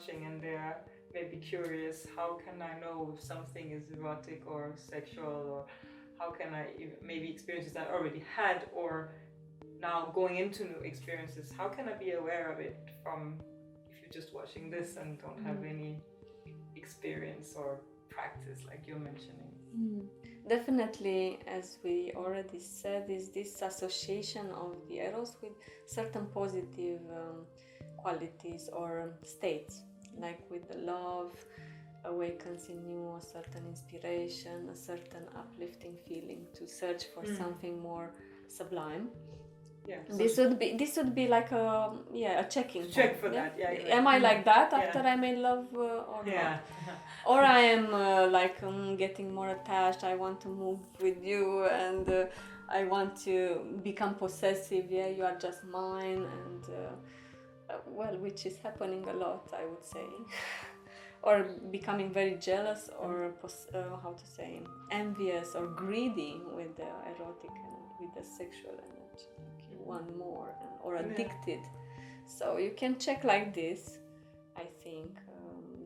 watching and they're maybe curious, how can I know if something is erotic or sexual, or how can I maybe experiences I already had, or now going into new experiences, how can I be aware of it from if you're just watching this and don't have any experience or practice like you're mentioning? Definitely, as we already said, is this association of the Eros with certain positive qualities or states, like with the love awakens in you a certain inspiration, a certain uplifting feeling to search for something more sublime. Yeah, this would be like a checking check for that. Yeah, exactly. Am I like that after I made love or not? Or I am getting more attached, I want to move with you, and I want to become possessive. Yeah, you are just mine, and which is happening a lot, I would say. Or becoming very jealous, or envious or greedy with the erotic and with the sexual energy. One more, or addicted. So you can check like this. I think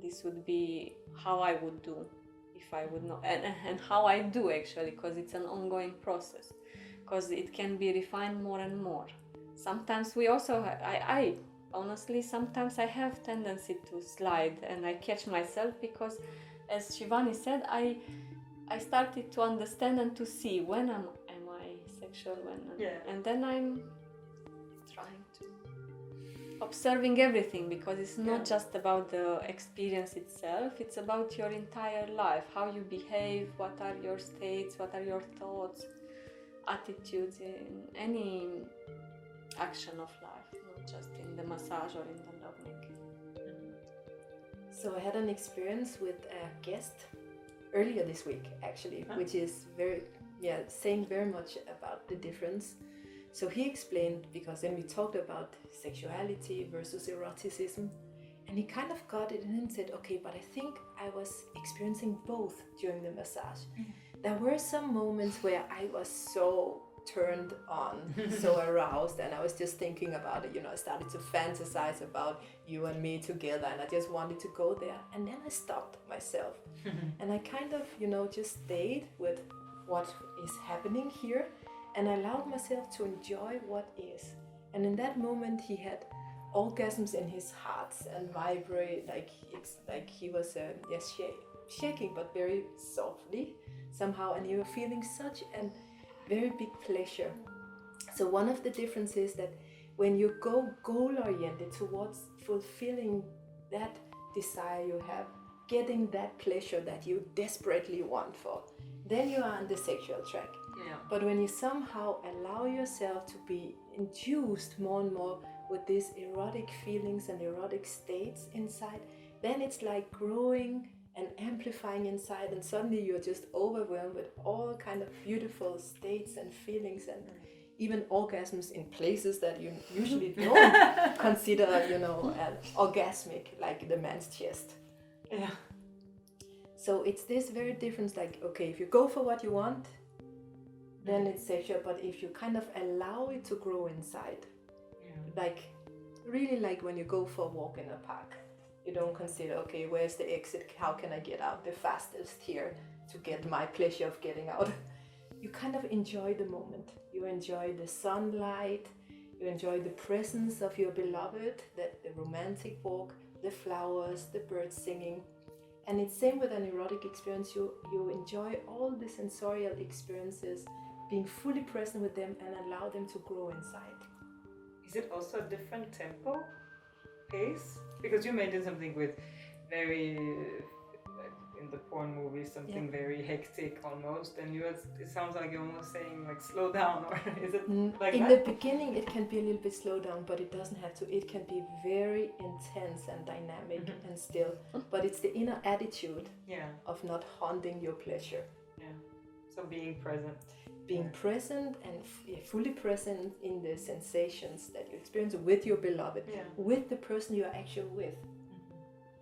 this would be how I would do if I would know, and how I do actually, because it's an ongoing process, because it can be refined more and more. Sometimes we also I honestly sometimes I have tendency to slide, and I catch myself because, as Shivani said, I started to understand and to see when am I sexual, and then I'm trying to observing everything, because it's not just about the experience itself, it's about your entire life, how you behave, what are your states, what are your thoughts, attitudes in any action of life, not just in the massage or in the lovemaking. So I had an experience with a guest earlier this week, actually, which is saying very much about the difference. So he explained, because then we talked about sexuality versus eroticism, and he kind of got it and said, okay, but I think I was experiencing both during the massage. There were some moments where I was so turned on, so aroused, and I was just thinking about it, I started to fantasize about you and me together, and I just wanted to go there, and then I stopped myself and I kind of just stayed with what is happening here and allowed myself to enjoy what is. And in that moment he had orgasms in his heart and vibrate like he was shaking, but very softly somehow, and you were feeling such a very big pleasure. So one of the differences is that when you go goal-oriented towards fulfilling that desire you have, getting that pleasure that you desperately want for, then you are on the sexual track. But when you somehow allow yourself to be induced more and more with these erotic feelings and erotic states inside, then it's like growing and amplifying inside, and suddenly you're just overwhelmed with all kind of beautiful states and feelings, and even orgasms in places that you usually don't consider, orgasmic, like the man's chest. So it's this very difference, like, okay, if you go for what you want, then it's sexual, but if you kind of allow it to grow inside, like really like when you go for a walk in a park, you don't consider, okay, where's the exit? How can I get out the fastest here to get my pleasure of getting out? You kind of enjoy the moment. You enjoy the sunlight. You enjoy the presence of your beloved, the romantic walk, the flowers, the birds singing. And it's same with an erotic experience. You enjoy all the sensorial experiences, being fully present with them and allow them to grow inside. Is it also a different tempo, pace? Because you mentioned something with very, in the porn movies, something very hectic almost, and it sounds like you're almost saying like slow down, or is it like in that? The beginning it can be a little bit slow down, but it doesn't have to. It can be very intense and dynamic and still, but it's the inner attitude of not haunting your pleasure. So being present. Being present and fully present in the sensations that you experience with your beloved, with the person you're actually with.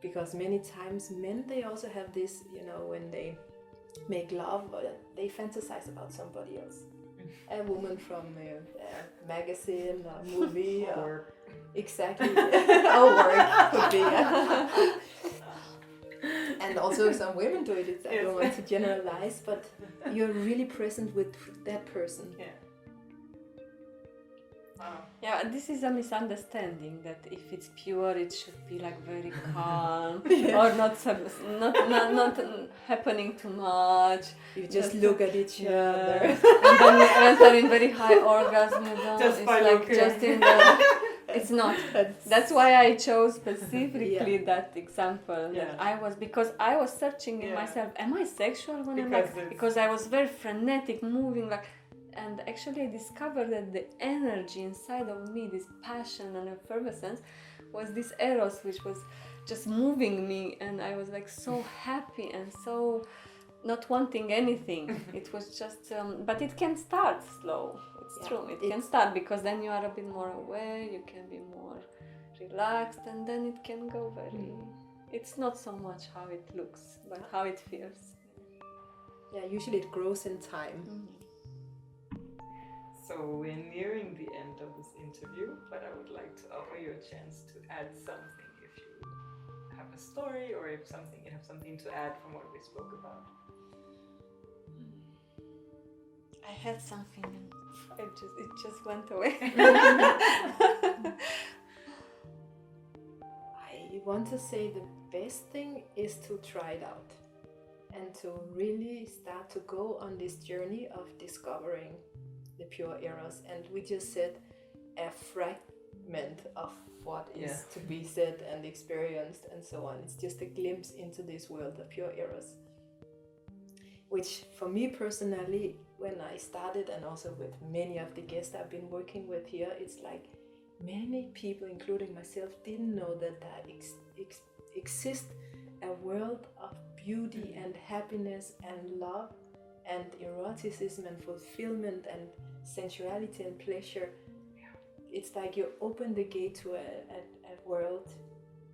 Because many times men, they also have this, when they make love, they fantasize about somebody else. A woman from magazine or movie or Or exactly our work could be. Yeah. And also some women do it. I don't want to generalize, but you're really present with that person. yeah. Wow. Yeah, this is a misunderstanding that if it's pure, it should be like very calm or not happening too much. You just look at each other. And then you enter in very high orgasm. Just It's by like looking. just in the. It's not. That's why I chose specifically that example. Yeah. That I was because I was searching in Yeah. myself. Am I sexual when I'm Because like? it's- Because I was very frenetic, moving like. And actually I discovered that the energy inside of me, this passion and effervescence, was this Eros, which was just moving me, and I was like so happy and so not wanting anything. It was just, but it can start slow. It's true, it can start because then you are a bit more aware, you can be more relaxed, and then it can go very, it's not so much how it looks, but how it feels. Yeah, usually it grows in time. So we're nearing the end of this interview, but I would like to offer you a chance to add something if you have a story or if you have something to add from what we spoke about. I had something and it just went away. I want to say the best thing is to try it out and to really start to go on this journey of discovering the pure Eros. And we just said a fragment of what is to be said and experienced and so on. It's just a glimpse into this world of pure Eros, which for me personally, when I started and also with many of the guests I've been working with here, it's like many people, including myself, didn't know that there exists a world of beauty and happiness and love and eroticism and fulfillment and sensuality and pleasure. It's like you open the gate to a world,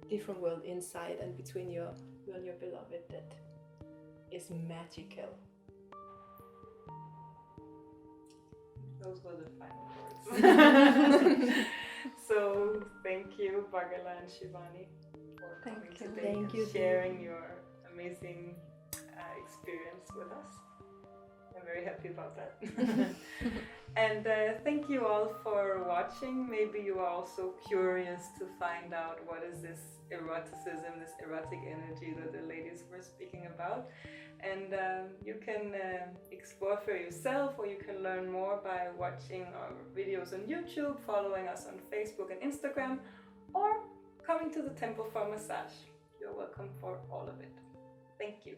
different world inside and between you and your beloved that is magical. Those were the final words. So thank you, Bagala and Shivani, for coming today Thank and you. sharing your amazing experience with us. I'm very happy about that. And thank you all for watching. Maybe you are also curious to find out what is this eroticism, this erotic energy that the ladies were speaking about. And you can explore for yourself, or you can learn more by watching our videos on YouTube, following us on Facebook and Instagram, or coming to the temple for a massage. You're welcome for all of it. Thank you.